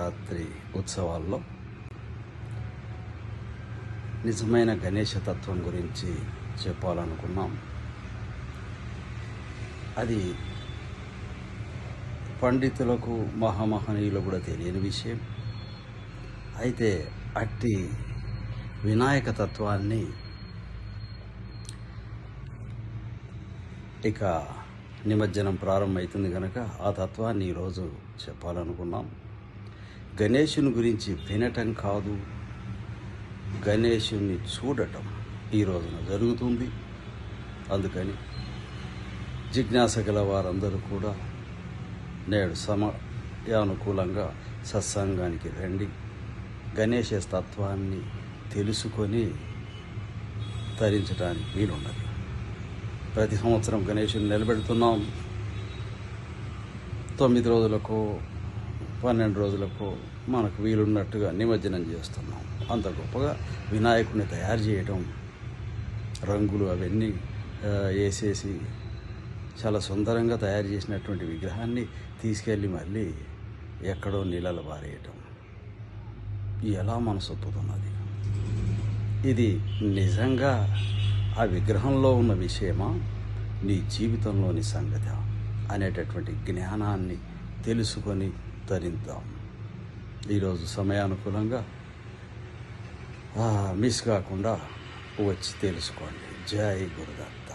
నవరాత్రి ఉత్సవాల్లో నిజమైన గణేష తత్వం గురించి చెప్పాలనుకున్నాం. అది పండితులకు మహామహనీయులు కూడా తెలియని విషయం. అయితే అట్టి వినాయక తత్వాన్ని ఇక నిమజ్జనం ప్రారంభమవుతుంది కనుక ఆ తత్వాన్ని ఈరోజు చెప్పాలనుకున్నాం. గణేశుని గురించి వినటం కాదు, గణేశుని చూడటం ఈ రోజున జరుగుతుంది. అందుకని జిజ్ఞాస గల వారందరూ కూడా నేడు సమయానుకూలంగా సత్సంగానికి రండి. గణేశ తత్వాన్ని తెలుసుకొని తరించడానికి వీలున్నది. ప్రతి సంవత్సరం గణేశుని నిలబెడుతున్నాం. 9 రోజులకు 12 రోజులకు మనకు వీలున్నట్టుగా నిమజ్జనం చేస్తున్నాం. అంత గొప్పగా వినాయకుడిని తయారు చేయటం, రంగులు అవన్నీ వేసేసి చాలా సుందరంగా తయారు చేసినటువంటి విగ్రహాన్ని తీసుకెళ్ళి మళ్ళీ ఎక్కడో నీళ్ళలో పారేయటం ఎలా మనసొప్పుతున్నది? ఇది నిజంగా ఆ విగ్రహంలో ఉన్న విషయమా, నీ జీవితంలోని సంగతి అనేటటువంటి జ్ఞానాన్ని తెలుసుకొని తరిద్దాం. ఈరోజు సమయానుకూలంగా మిస్ కాకుండా వచ్చి తెలుసుకోండి. జై గురుదత్త.